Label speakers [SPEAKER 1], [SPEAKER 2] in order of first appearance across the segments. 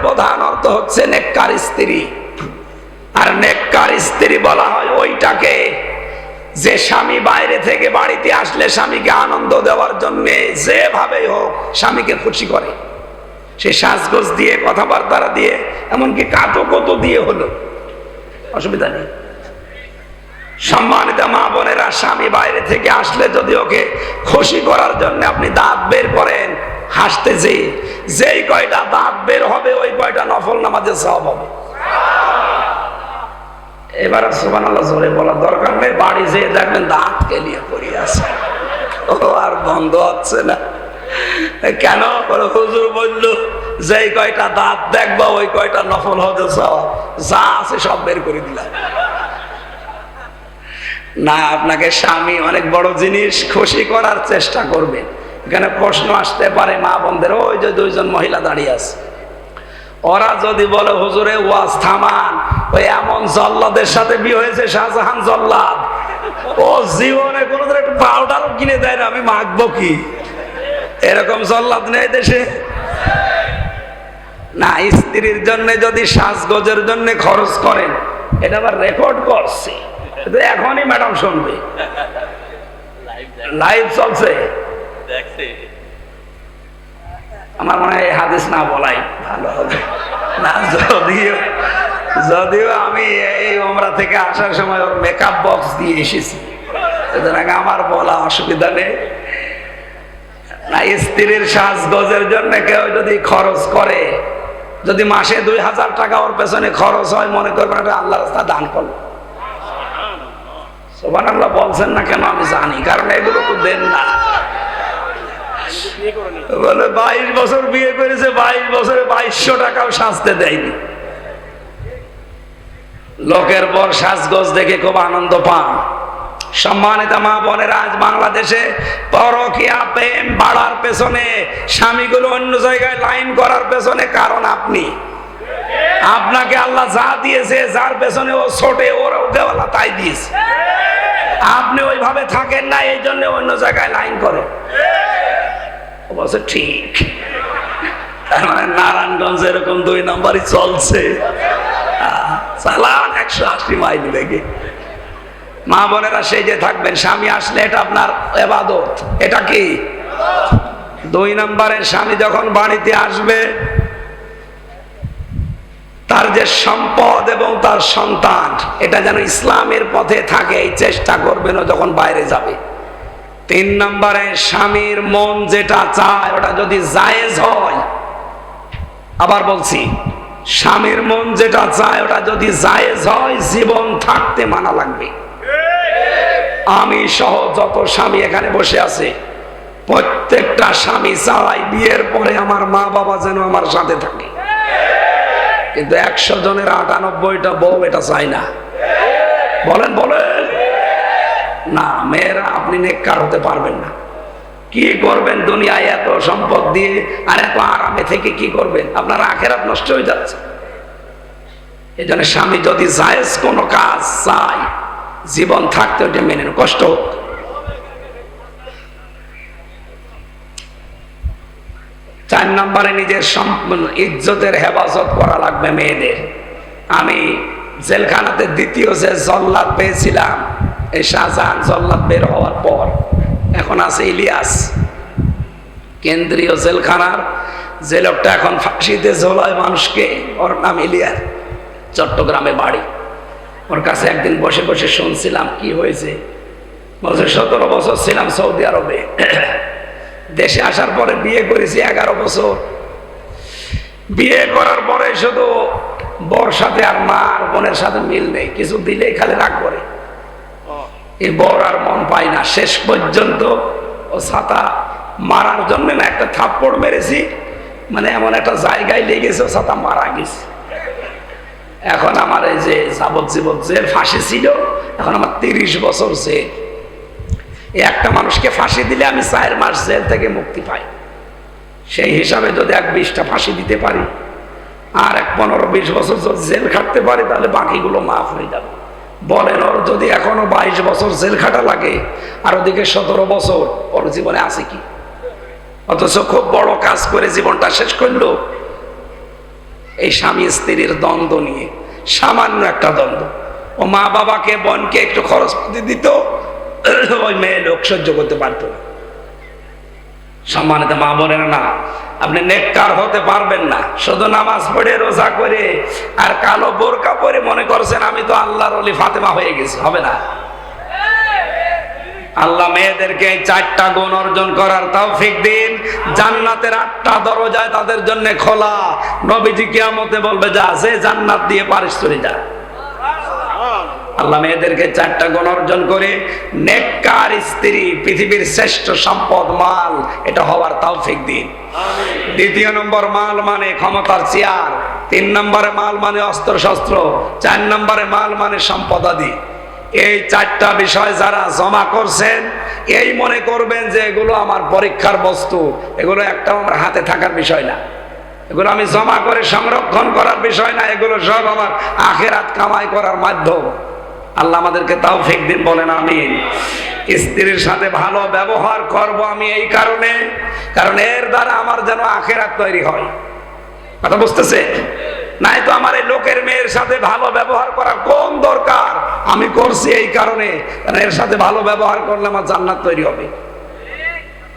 [SPEAKER 1] প্রধান অর্থ হচ্ছে নেককার স্ত্রী। আর নেককার স্ত্রী বলা হয় ওইটাকে যে স্বামী বাইরে থেকে বাড়িতে আসলে স্বামীকে আনন্দ দেওয়ার জন্য যেভাবেই হোক স্বামীকে খুশি করে। সে সাজগোজ দিয়ে, কথাবার্তা দিয়ে, এমনকি কাতো কত দিয়ে হলো, অসুবিধা নেই। সম্মানিত মা বোনেরা, স্বামী বাইরে থেকে আসলে যদি ওকে খুশি করার জন্য আপনি দাঁত বের করেন হাসতে, যেই কয়টা দাঁত বের হবে ওই কয়টা নফল নামাজের সওয়াব হবে। এবার সুবহানাল্লাহ জোরে বলার দরকার নেই, বাড়ি যেয়ে দেখবেন দাঁত কেলিয়ে পড়ে আছে, ও আর বন্ধ হচ্ছে না। কেন? হুজুর বলল যেই কয়টা দাঁত দেখবা ওই কয়টা নফল হবে সওয়াব, যা আছে সব বের করে দিলাম। না, আপনাকে স্বামী অনেক বড় জিনিস, খুশি করার চেষ্টা করবে। এখানে প্রশ্ন আসতে পারে মা বোনদের, ওই যে দুইজন মহিলা দাঁড়িয়ে আছে, ওরা যদি বলে হুজুরে ওয়াজ থামান, ওই এমন জল্লাদের সাথে বিয়ে হয়েছে, শাহজাহান জল্লাদ, ও জীবনে কোনোদিন একটু পাউডারও কিনে দেয় না, আমি মাখবো কি? এরকম জল্লাদ নেই দেশে। না, স্ত্রীর জন্য যদি সাজগোজের জন্য খরচ করেন, এটা আবার রেকর্ড করছি, এখনই ম্যাডাম শুনবে, লাইভ চলছে। আমার মনে হয় হাদিস না বলাই ভালো হবে না, যদিও আমি এই উমরা থেকে আসার সময় ওর মেকআপ বক্স দিয়ে এসেছি, সুতরাং আমার বলা অসুবিধা নেই। না, স্ত্রীর সাজগোজের জন্য কেউ যদি খরচ করে, যদি মাসে 2000 টাকা ওর পেছনে খরচ হয়, মনে করবেন এটা আল্লাহর রাস্তা দান করলো। সুবহানাল্লাহ বলছেন না কেন আমি জানি, কারণ এগুলো তো দেন না। বলে 22 বছর বিয়ে করেছে, 22 বছরে 2200 টাকাও সাজতে দেয়নি। লোকের পর সাজগোজ দেখে খুব আনন্দ পান। সম্মানিত মা বোনেরা, আজ বাংলাদেশে পরকীয়া প্রেম বাড়ার পেছনে, স্বামীগুলো অন্য জায়গায় লাইন করার পেছনে কারণ আপনি। আপনাকে আল্লাহ যা দিয়েছে, যার পেছনে ও ছোটে, ওকে আল্লাহ তাই দিয়েছে। আপনি ওইভাবে থাকেন না, এই জন্য অন্য জায়গায় লাইন করে। বলছে ঠিক, তার মানে নারায়ণগঞ্জ এরকম 2 নম্বরই চলছে, চালান 180 মাইল লেগে। মা বোনেরা, সেই যে থাকবেন, স্বামী আসলে এটা আপনার ইবাদত। এটা কি 2 নম্বরের স্বামী যখন বাড়িতে আসবে, তার যে সম্পদ এবং তার সন্তান, এটা যেন ইসলামের পথে থাকে, এই চেষ্টা করবেন ও যখন বাইরে যাবে। 3 নম্বরে, স্বামীর মন যেটা চায় ওটা যদি জায়েজ হয়, আবার বলছি, স্বামীর মন যেটা চায় ওটা যদি জায়েজ হয়, জীবন থাকতে মানা লাগবে। আমি সহ যত স্বামী এখানে বসে আছে, প্রত্যেকটা স্বামী চায় বিয়ের পরে আমার মা বাবা যেন আমার সাথে থাকে, কিন্তু 100 জনের 98টা বউ এটা চায় না। বলেন বলেন না, মেয়েরা আপনি নেককার হতে পারবেন না। কি করবেন দুনিয়ায় এত সম্পদ দিয়ে আর এত আরামে থেকে? কি করবেন? আপনার আখিরাত নষ্ট হয়ে যাচ্ছে। এই জন্য স্বামী যদি জায়েজ কোনো কাজ চায়, জীবন থাকতে ওটা মেনে নেন, কষ্ট হোক। 4 নম্বরে, নিজের ইজ্জতের হেফাজত করা লাগবে মেয়েদের। আমি জেলখানাতে দ্বিতীয় যে জল্লাদ পেয়েছিলাম, এই শাহজাহান জল্লাদ বের হওয়ার পর, এখন আছে ইলিয়াস, কেন্দ্রীয় জেলখানার যে লোকটা এখন ফাঁসিতে ঝোলায় মানুষকে, ওর নাম ইলিয়াস, চট্টগ্রামে বাড়ি। ওর কাছে একদিন বসে বসে শুনছিলাম কি হয়েছে। বলছে 17 বছর ছিলাম সৌদি আরবে, দেশে আসার পরে বিয়ে করেছি 11 বছর। বিয়ে করার পরে শুধু বর সাথে আর মা আর বোনের সাথে মিল নেই, কিছু দিলেই খালি রাগ করে। এই বর আর মন পায় না। শেষ পর্যন্ত ও ছাতা মারার জন্য না একটা থাপ্পড় মেরেছি, মানে এমন একটা জায়গায় লেগেছে ও ছাতা মারা গেছে। এখন আমার এই যে যাবজ্জীবন জেল, ফাঁসি ছিল, এখন আমার 30 বছর জেল। একটা মানুষকে ফাঁসি দিলে আমি 4 মাস জেল থেকে মুক্তি পাই। সেই হিসাবে যদি 20টা ফাঁসি দিতে পারি আর 15-20 বছর যদি জেল খাটতে পারি, তাহলে বাকিগুলো মাফ হয়ে যাবে। বলেন, ওর যদি এখনো 22 বছর জেল খাটা লাগে আর ওদিকে 17 বছর, ওর জীবনে আছে কি? অথচ খুব বড় কাজ করে জীবনটা শেষ করলো। এই স্বামী স্ত্রীর দ্বন্দ্ব নিয়ে, সামান্য একটা দ্বন্দ্ব। ও মা বাবাকে বোনকে একটু খরচপাতি দিত, ওই মেয়ে লোক সহ্য করতে পারতো না। সম্মানিত মা বোনেরা, না, আপনি নেককার হতে পারবেন না শুধু নামাজ পড়ে রোজা করে আর কালো বোরকা পরে মনে করছেন আমি তো আল্লাহর ওলি ফাতেমা হয়ে গেছি, হবে না। আল্লাহ মেয়েদেরকে এই 4টা গুণ অর্জন করার তৌফিক দিন। জান্নাতের 8টা দরজায় তাদের জন্য খোলা। নবীজি কিয়ামতে বলবে, যা যে জান্নাত দিয়ে পারিস চলে যা। আল্লাহ মেয়েদেরকে 4টা গুণ অর্জন করে নেককার স্ত্রী, পৃথিবীর শ্রেষ্ঠ সম্পদ মাল, এটা হওয়ার তৌফিক দিন। দ্বিতীয় নম্বর, মাল মানে ক্ষমতার চেয়ার। 3 নম্বরে মাল মানে অস্ত্র শস্ত্র। 4 নম্বরে মাল মানে সম্পদাদি। এই 4টা বিষয় যারা জমা করছেন, এই মনে করবেন যে এগুলো আমার পরীক্ষার বস্তু, এগুলো একটা আমার হাতে থাকার বিষয় না, এগুলো আমি জমা করে সংরক্ষণ করার বিষয় না, এগুলো সব আমার আখিরাত কামাই করার মাধ্যম। আল্লাহ আমাদেরকে তৌফিক দিন, বলেন আমিন। স্ত্রীর সাথে ভালো ব্যবহার করব আমি এই কারণে, কারণ এর দ্বারা আমার যেন আখিরাত তৈরি হয়। কথা বুঝতেছে? নাই তো আমার এই লোকের মেয়ের সাথে ভালো ব্যবহার করা কোন দরকার, আমি করছি এই কারণে, কারণ এর সাথে ভালো ব্যবহার করলে আমার জান্নাত তৈরি হবে।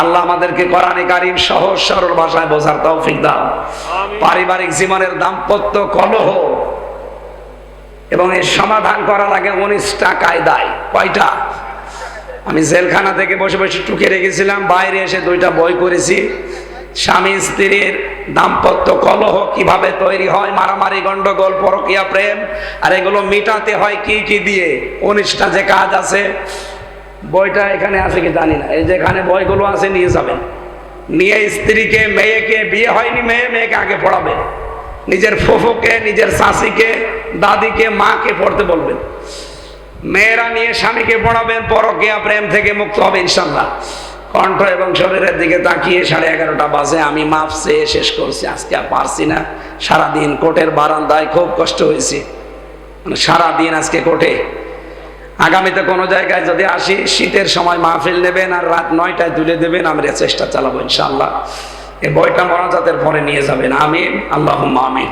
[SPEAKER 1] আল্লাহ আমাদেরকে কোরআনে কারীম সহজ সরল ভাষায় বোঝার তৌফিক দাও। পারিবারিক জীবনের দাম্পত্য কলহ এবং এর সমাধান করা লাগে 19টা কায়দায়। কয়টা? আমি জেলখানা থেকে বসে বসে টুকে রেখেছিলাম, বাইরে এসে 2টা বই করেছি। স্বামী স্ত্রীর দাম্পত্য কলহ কিভাবে তৈরি হয়, মারামারি, গন্ডগোল, পরকীয়া, প্রেম, আর এগুলো মিটাতে হয় কি কি দিয়ে। 19টা যে কাজ আছে, বইটা এখানে আছে কি জানি না, এই যেখানে বইগুলো আছে নিয়ে যাবেন। নিয়ে স্ত্রীকে, মেয়েকে, বিয়ে হয়নি মেয়েকে আগে পড়াবেন, নিজের ফুফুকে, নিজের শাশিকে, দাদিকে, মাকে পড়তে বলবেন। মেয়েরা নিয়ে স্বামীকে পড়াবেন, পরকীয়া প্রেম থেকে মুক্ত হবে ইনশাল্লাহ। কণ্ঠ এবং শরীরের দিকে তাকিয়ে 11:30 বাজে আমি মাপ চেয়ে শেষ করছি, আজকে আর পারছি না। সারাদিন কোর্টের বারান্দায় খুব কষ্ট হয়েছে, সারাদিন আজকে কোর্টে। আগামীতে কোনো জায়গায় যদি আসি, শীতের সময় মাহফিল নেবেন আর রাত 9টায় তুলে দেবেন, আমরা চেষ্টা চালাবো ইনশাআল্লাহ। এই বইটা মোনাজাতের পরে নিয়ে যাবেন। আমিন, আল্লাহুম্মা আমিন।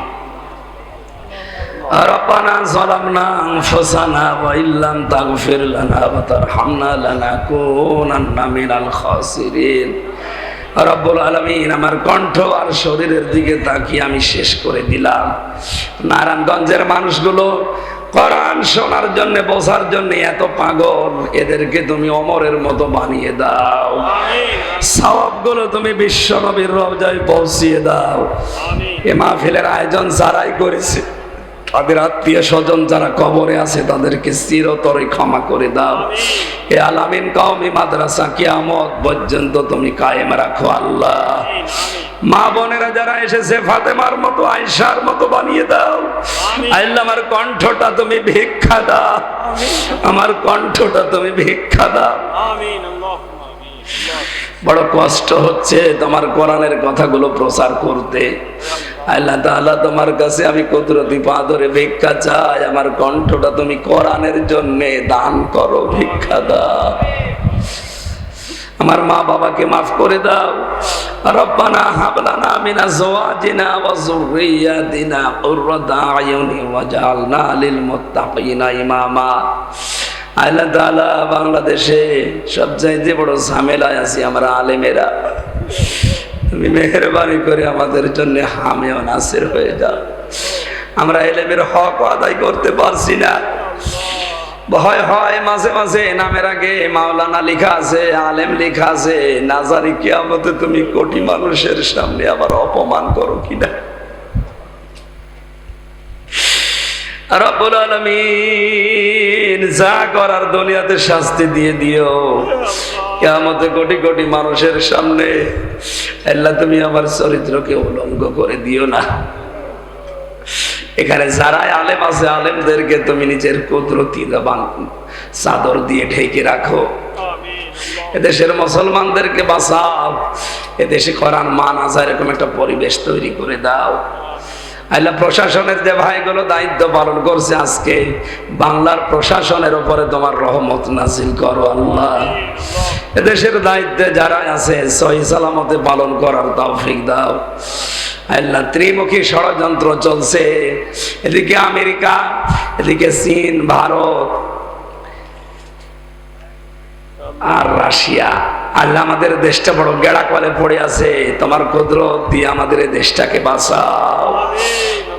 [SPEAKER 1] রব্বানা যালামনা আনফুসানা ওয়া ইল্লাম তাগফির লানা ওয়া তারহামনা লানাকুনান্না মিনাল খাসিরিন। রব্বুল আলামিন, আমার কণ্ঠ আর শরীরের দিকে তাকিয়ে আমি শেষ করে দিলাম। নারায়ণগঞ্জের মানুষগুলো কোরআন শোনার জন্য, বোঝার জন্য এত পাগল, এদেরকে তুমি ওমরের মতো বানিয়ে দাও। সওয়াবগুলো তুমি বিশ্ব নবীর রওজায় পৌঁছিয়ে দাও। এ মাহফিলের আয়োজন যারাই করেছে, তাদের আত্মীয় স্বজন যারা কবরে আছে, তাদেরকে চিরতরে ক্ষমা করে দাও। এ আলামিন কওমি মাদ্রাসা কিয়ামত পর্যন্ত তুমি কায়েম রাখো আল্লাহ। মা বোনেরা যারা এসেছে, ফাতেমার মতো, আয়েশার মতো বানিয়ে দাও আল্লাহ। আমার কণ্ঠটা তুমি ভিক্ষা দাও, আমার কণ্ঠটা তুমি ভিক্ষা দাও। বড় কষ্ট হচ্ছে তোমার কোরআনের কথাগুলো প্রচার করতে। আল্লাহ তাআলা, তোমার কাছে আমি কুদরতি পা ধরে ভিক্ষা চাই, আমার কণ্ঠটা তুমি কোরআনের জন্য দান করো, ভিক্ষা দাও। আমার মা বাবাকে মাফ করে দাও। রব্বানা হাব লানা মিন আজওয়াজিনা ওয়া যুররিয়াতিনা কুররাতা আয়ুনি ওয়াজআলনা লিল মুত্তাকিনা ইমামা। আল্লাহ তাআলা, বাংলাদেশে সবচাইতে বড় ঝামেলায় আছি আমরা আলেমেরা, তুমি মেহেরবানি করে আমাদের জন্য হামে ও নাসির হয়ে যাও। আমরা ইলমের হক আদায় করতে পারছি না। ভয় হয় মাঝে মাঝে, নামের আগে মাওলানা লেখা আছে, আলেম লেখা আছে, নাজারি কিয়ামতে তুমি কোটি মানুষের সামনে আবার অপমান করো কিনা। রব্বুল আলামিন, যা করার দুনিয়াতে শাস্তি দিয়ে দিও, কিয়ামতে কোটি কোটি মানুষের সামনে আল্লাহ তুমি আমার চরিত্রকে উলঙ্গ করে দিও না। এখানে যারাই আলেম আছে, আলেমদেরকে তুমি নিজের কুদরতি চাদর দিয়ে ঢেকে রাখো। এদেশের মুসলমানদেরকে বাঁচাও, এদেশে কোরআন মানা যায় এরকম একটা পরিবেশ তৈরি করে দাও আল্লাহ। প্রশাসনের যে ভাইগুলো দায়িত্ব পালন করছে, আজকে বাংলার প্রশাসনের উপরে তোমার রহমত নাজিল করো আল্লাহ। এদেশের দায়িত্বে যারা আছে সহি সালামতে পালন করার তৌফিক দাও। আল্লাহ ত্রিমুখী ষড়যন্ত্র চলছে, এদিকে আমেরিকা, এদিকে চীন, ভারত আর রাশিয়া। আল্লাহ আমাদের দেশটা বড় গেড়া কলে পড়ে আছে, তোমার কুদরত দিয়ে আমাদের এই দেশটাকে বাঁচাও।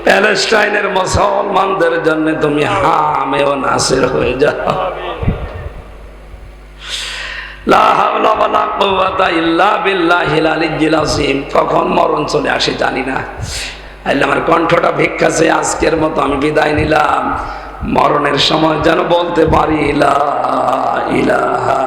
[SPEAKER 1] প্যালেস্টাইনের মুসলমানদের জন্য তুমি হামে ও নাসির হয়ে যাও। লা হাওলা ওয়ালা কুওয়াতা ইল্লা বিল্লাহিল আলিয়্যিল আযীম। কখন মরণ চলে আসে জানি না। আল্লাহ আমার কণ্ঠটা ভিক্ষা চেয়ে আজকের মতো আমি বিদায় নিলাম। মরণের সময় যেন বলতে পারি লা ইলাহা